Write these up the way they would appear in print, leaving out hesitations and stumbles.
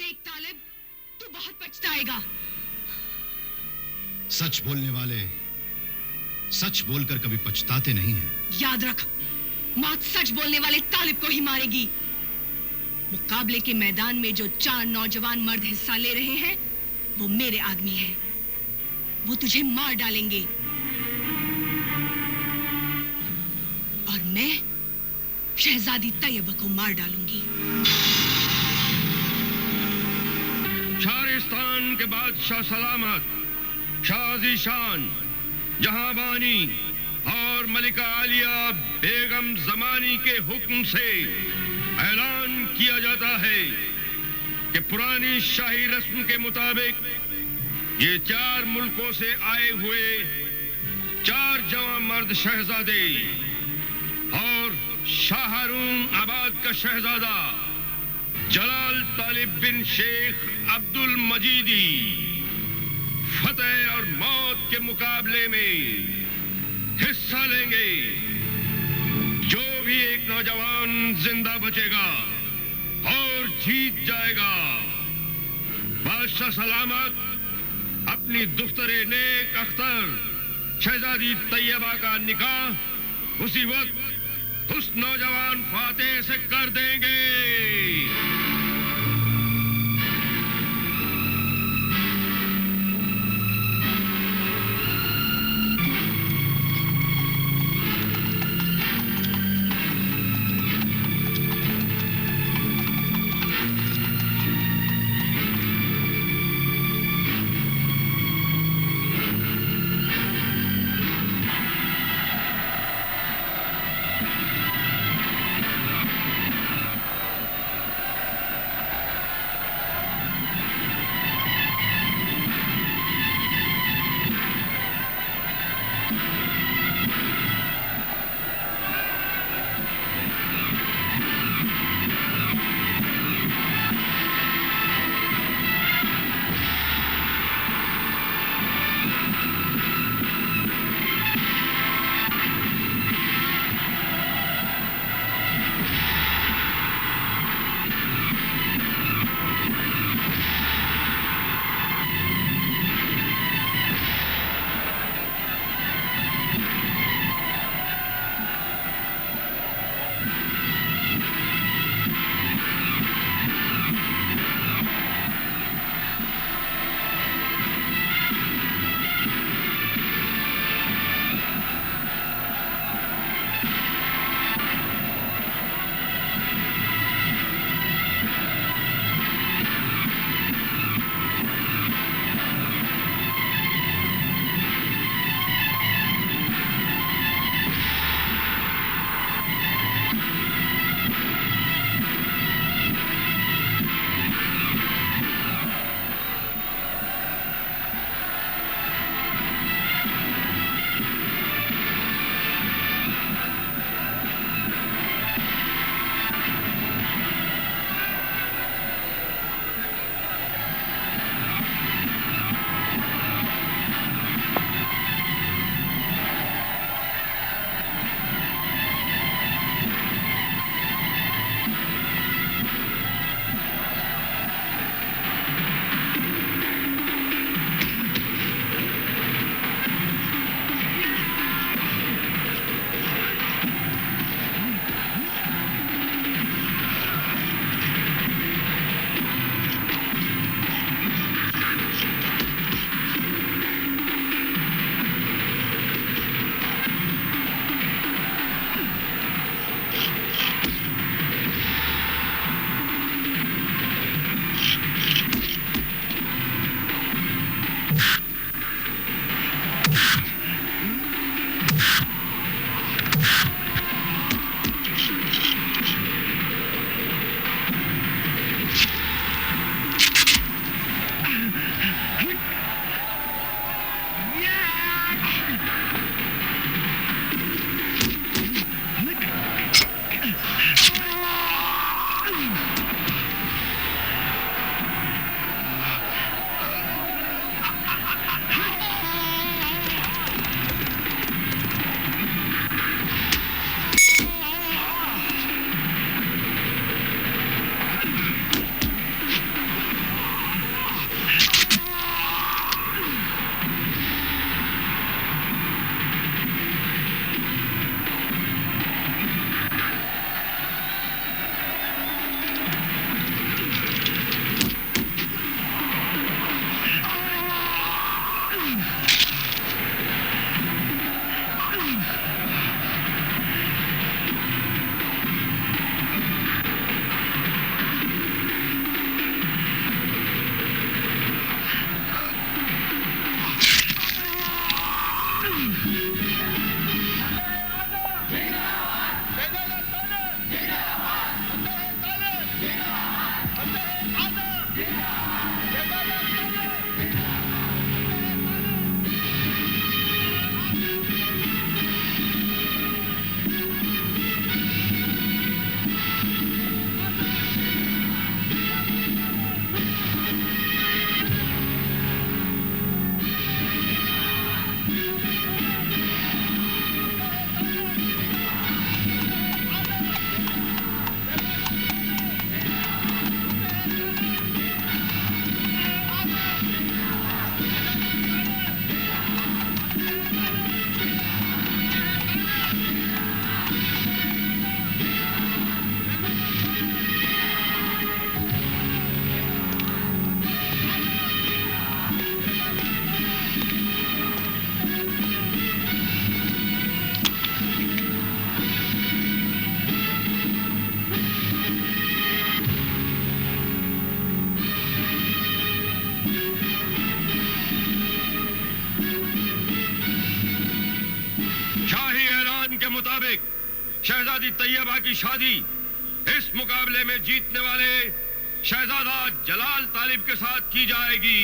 देख तालिब, तू बहुत पछताएगा। सच बोलने वाले सच बोलकर कभी पछताते नहीं हैं। याद रख, मौत सच बोलने वाले तालिब को ही मारेगी। मुकाबले के मैदान में जो 4 नौजवान मर्द हिस्सा ले रहे हैं, वो मेरे आदमी हैं। वो तुझे मार डालेंगे और मैं शहजादी तैयबा को मार डालूंगी। शारिस्तान के बादशाह सलामत, शाह ज़ीशान, जहांबानी और मलिका आलिया बेगम जमानी के हुक्म से ऐलान किया जाता है कि पुरानी शाही रस्म के मुताबिक ये 4 मुल्कों से आए हुए 4 जवां मर्द शहजादे और शाह हारून आबाद का शहजादा जलाल तालिब बिन शेख अब्दुल मजीदी फतेह और मौत के मुकाबले में हिस्सा लेंगे। जो भी एक नौजवान जिंदा बचेगा और जीत जाएगा, बादशाह सलामत अपनी दुख्तरे नेक अख्तर शहजादी तैयबा का निकाह उसी वक्त उस नौजवान फातेह से कर देंगे। शाही ऐलान के मुताबिक शहजादी तैयबा की शादी इस मुकाबले में जीतने वाले शहजादा जलाल तालिब के साथ की जाएगी।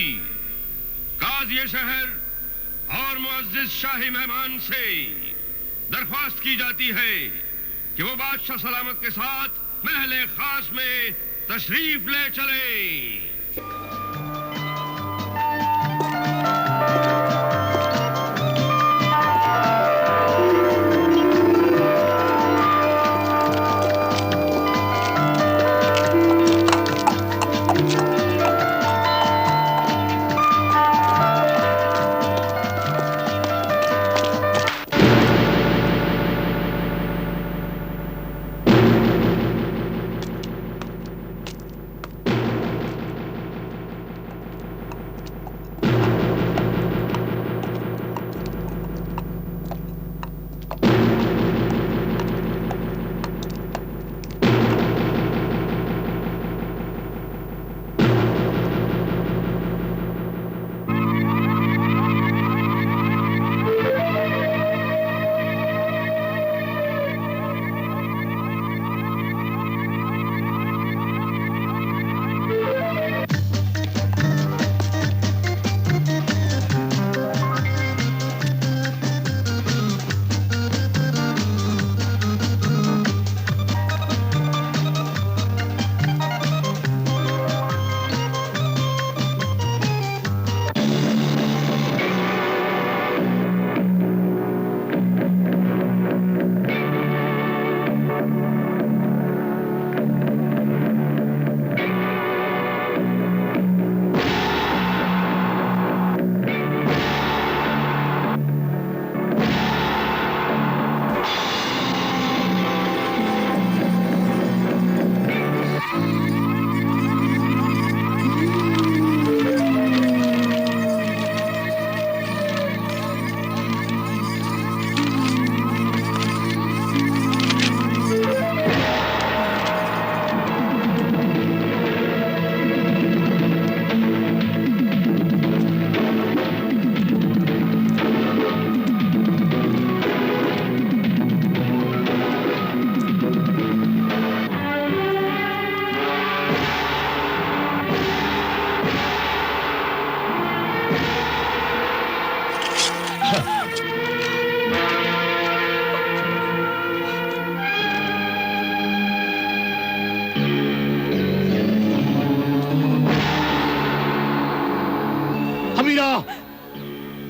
काज़ी शहर और मुअज़्ज़िज़ शाही मेहमान से दरख्वास्त की जाती है कि वो बादशाह सलामत के साथ महल खास में तशरीफ ले चले।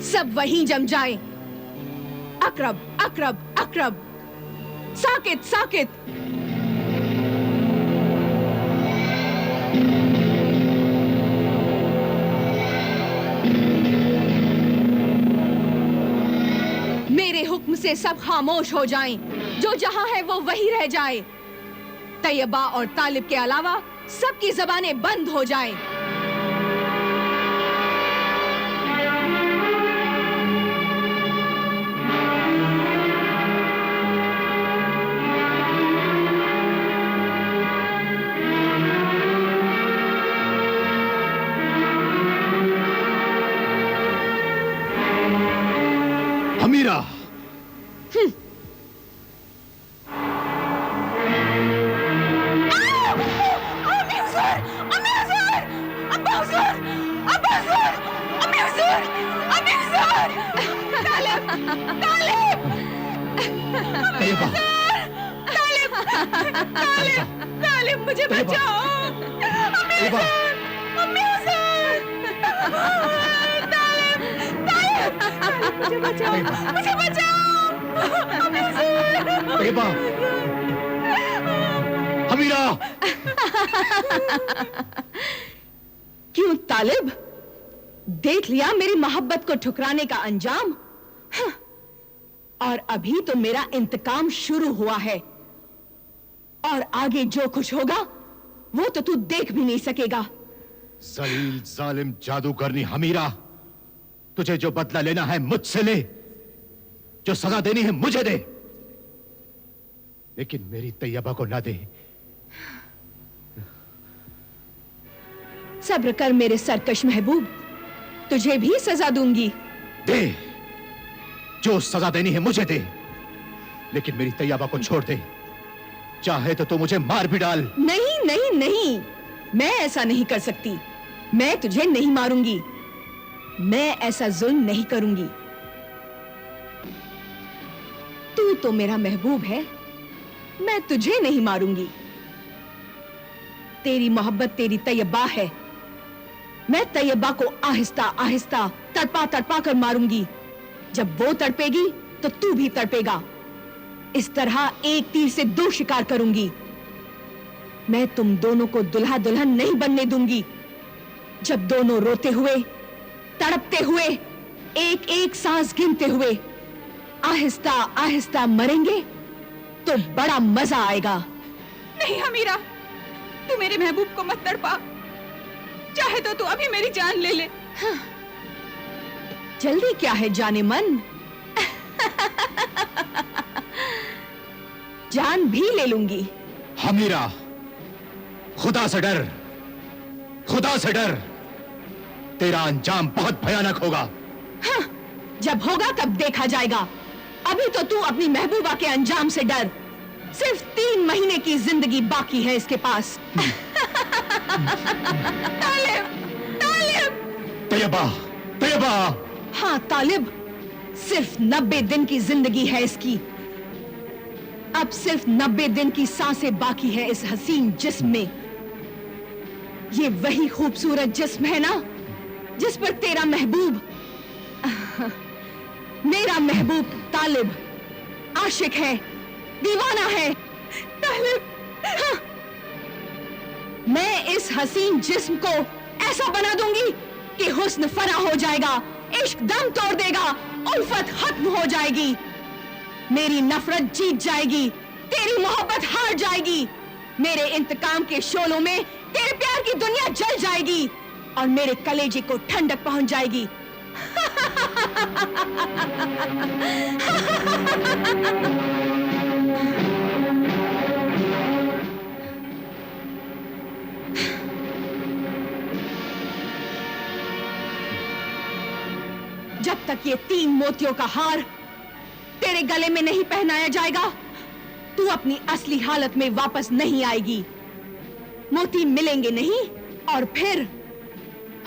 सब वहीं जम जाए। अकरब अकरब अकरब, साकित साकित। मेरे हुक्म से सब खामोश हो जाएं, जो जहां है वो वहीं रह जाए। तैयबा और तालिब के अलावा सबकी जबानें बंद हो जाएं। अमीरा, हुजूर! अब्बा हुजूर! अम्मी हुजूर! अम्मी हुजूर! तालिब! तालिब! तैयबा! तालिब! तालिब! तालिब मुझे बचाओ! अम्मी तैयबा! हुजूर! अम्मी हुजूर! तालिब! तालिब! मुझे बचाओ! मुझे बचाओ! अम्मी हुजूर! तैयबा! हमीरा! क्यों तालिब? देख लिया मेरी मोहब्बत को ठुकराने का अंजाम? हाँ। और अभी तो मेरा इंतकाम शुरू हुआ है और आगे जो कुछ होगा वो तो तू देख भी नहीं सकेगा। जलील जालिम जादूगरनी हमीरा, तुझे जो बदला लेना है मुझसे ले, जो सजा देनी है मुझे दे, लेकिन मेरी तैयबा को ना दे। सब्र कर मेरे सरकश महबूब, तुझे भी सजा दूंगी। दे, जो सजा देनी है मुझे दे, लेकिन मेरी तैयबा को छोड़ दे। चाहे तो तू मुझे मार भी डाल। नहीं नहीं नहीं, मैं ऐसा नहीं कर सकती। मैं तुझे नहीं मारूंगी, मैं ऐसा जुल्म नहीं करूंगी। तू तो मेरा महबूब है, मैं तुझे नहीं मारूंगी। तेरी मोहब्बत तेरी तैयबा है, मैं तैयबा को आहिस्ता आहिस्ता तड़पा तड़पा कर मारूंगी। जब वो तड़पेगी तो तू भी तड़पेगा। इस तरह एक तीर से दो शिकार करूंगी। मैं तुम दोनों को दुल्हा दुल्हन नहीं बनने दूंगी। जब दोनों रोते हुए, तड़पते हुए, एक एक सांस गिनते हुए आहिस्ता आहिस्ता मरेंगे तो बड़ा मजा आएगा। नहीं हमीरा, तू मेरे महबूब को मत तड़पा। चाहे तो तू अभी मेरी जान ले ले। हाँ। जल्दी क्या है जाने मन? जान भी ले लूंगी। हमीरा, खुदा से डर, खुदा से डर। तेरा अंजाम बहुत भयानक होगा। हाँ, जब होगा तब देखा जाएगा। अभी तो तू अपनी महबूबा के अंजाम से डर। सिर्फ 3 महीने की जिंदगी बाकी है इसके पास। तालिब! तालिब! तैयबा! तैयबा! हाँ तालिब, सिर्फ 90 दिन की जिंदगी है इसकी। अब सिर्फ 90 दिन की सांसें बाकी है इस हसीन जिस्म में। ये वही खूबसूरत जिस्म है ना जिस पर तेरा महबूब, मेरा महबूब तालिब आशिक है, दीवाना है। तालिब! हाँ। मैं इस हसीन जिस्म को ऐसा बना दूंगी कि हुस्न फना हो जाएगा, इश्क दम तोड़ देगा, उल्फत खत्म हो जाएगी, मेरी नफरत जीत जाएगी, तेरी मोहब्बत हार जाएगी, मेरे इंतकाम के शोलों में तेरे प्यार की दुनिया जल जाएगी और मेरे कलेजे को ठंडक पहुंच जाएगी। जब तक ये 3 मोतियों का हार तेरे गले में नहीं पहनाया जाएगा, तू अपनी असली हालत में वापस नहीं आएगी। मोती मिलेंगे नहीं और फिर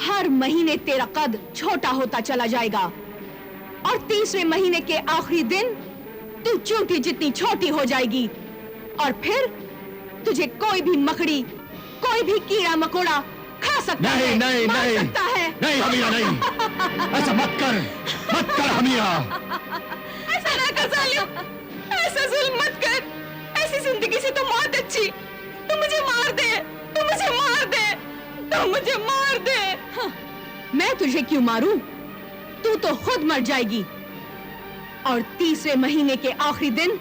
हर महीने तेरा कद छोटा होता चला जाएगा और 30वें महीने के आखिरी दिन तू चूंटी जितनी छोटी हो जाएगी और फिर तुझे कोई भी मकड़ी, कोई भी कीड़ा मकोड़ा खा सकता है, नहीं, मार नहीं। सकता है। नहीं हमीरा, नहीं। ऐसा मत कर हमीरा। ऐसा ना कर जालिम, ऐसा जुल्म मत कर। ऐसी जिंदगी से तो मौत अच्छी। तू मुझे मार दे, तू मुझे मार दे, तू मुझे मार दे। हाँ, मैं तुझे क्यों मारूं? तू तो खुद मर जाएगी और 30वें महीने के आखिरी दिन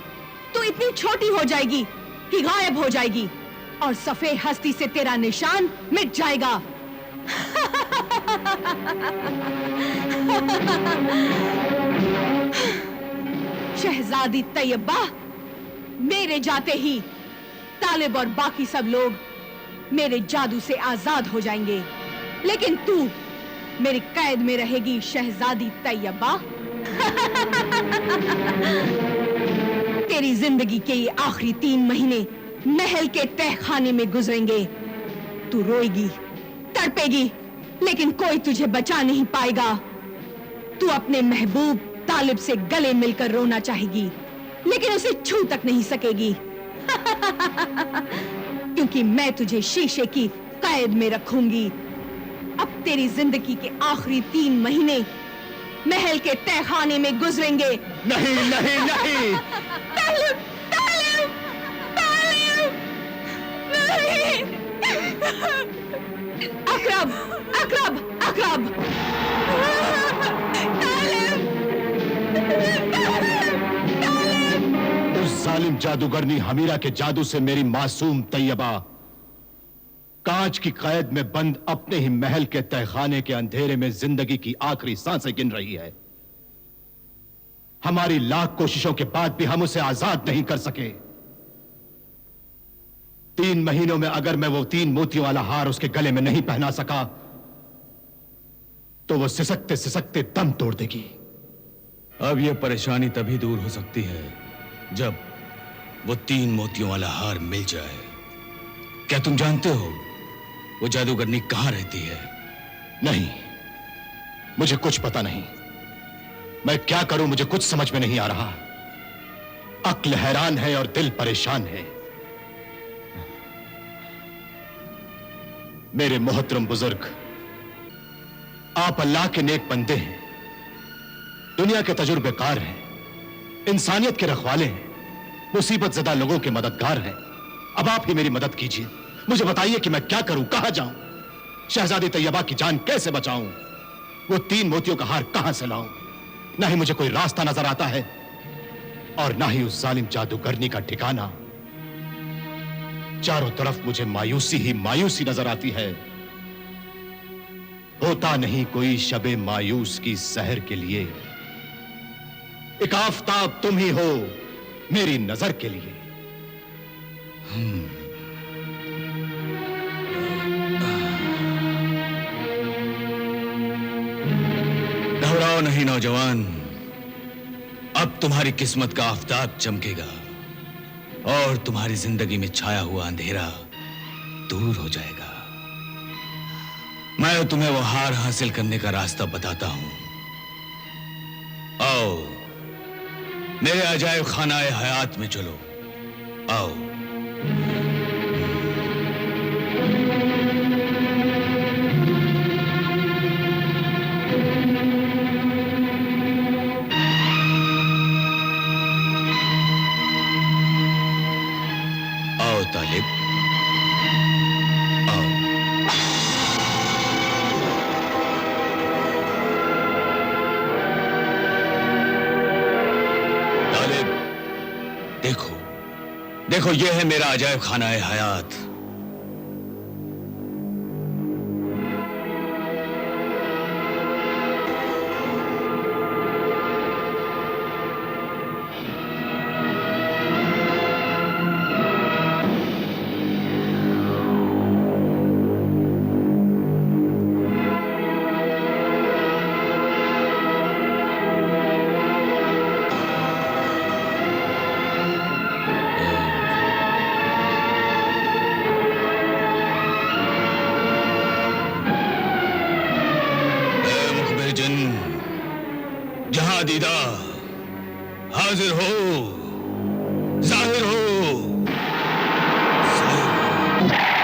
तू इतनी छोटी हो जाएगी कि गायब हो जाएगी और सफेद हस्ती से तेरा निशान मिट जाएगा। शहजादी तैयबा, मेरे जाते ही तालिब और बाकी सब लोग मेरे जादू से आजाद हो जाएंगे, लेकिन तू मेरी कैद में रहेगी शहजादी तैयबा। तेरी जिंदगी के ये आखिरी 3 महीने महल के तहखाने में गुजरेंगे। तू रोएगी, तड़पेगी, लेकिन कोई तुझे बचा नहीं पाएगा। तू अपने महबूब तालिब से गले मिलकर रोना चाहेगी, लेकिन उसे छू तक नहीं सकेगी। क्योंकि मैं तुझे शीशे की कैद में रखूंगी। अब तेरी जिंदगी के आखिरी 3 महीने महल के तहखाने में गुजरेंगे। नहीं नहीं नहीं। तालिब, तालिब, तालिब, नहीं। अकरब, अकरब, अकरब। तालिब, तालिब, तालिब। उस जालिम जादूगरनी हमीरा के जादू से मेरी मासूम तैयबा कांच की कैद में बंद अपने ही महल के तहखाने के अंधेरे में जिंदगी की आखिरी सांसें गिन रही है। हमारी लाख कोशिशों के बाद भी हम उसे आजाद नहीं कर सके। 3 महीनों में अगर मैं वो 3 मोतियों वाला हार उसके गले में नहीं पहना सका तो वो सिसकते सिसकते दम तोड़ देगी। अब यह परेशानी तभी दूर हो सकती है जब वो 3 मोतियों वाला हार मिल जाए। क्या तुम जानते हो वो जादूगरनी कहां रहती है? नहीं, मुझे कुछ पता नहीं। मैं क्या करूं मुझे कुछ समझ में नहीं आ रहा। अक्ल हैरान है और दिल परेशान है। मेरे मोहतरम बुजुर्ग, आप अल्लाह के नेक बंदे हैं, दुनिया के तजुर्बेकार हैं, इंसानियत के रखवाले हैं, मुसीबत ज़दा लोगों के मददगार हैं। अब आप ही मेरी मदद कीजिए। मुझे बताइए कि मैं क्या करूं, कहां जाऊं, शहजादी तैयबा की जान कैसे बचाऊं, वो 3 मोतियों का हार कहां से लाऊं। ना ही मुझे कोई रास्ता नजर आता है और ना ही उस जालिम जादूगरनी का ठिकाना। चारों तरफ मुझे मायूसी ही मायूसी नजर आती है। होता नहीं कोई शबे मायूस की सहर के लिए, एक आफताब तुम ही हो मेरी नजर के लिए। घबराओ नहीं नौजवान, अब तुम्हारी किस्मत का आफताब चमकेगा और तुम्हारी जिंदगी में छाया हुआ अंधेरा दूर हो जाएगा। मैं तुम्हें वो हार हासिल करने का रास्ता बताता हूं। आओ मेरे अजायब खानाए हयात में चलो, आओ। आओ तालिब, आओ। तालिब, देखो देखो, ये है मेरा अजायब खानाए हयात। जहां दीदा हाजिर हो, जाहिर हो, जाहिर हो।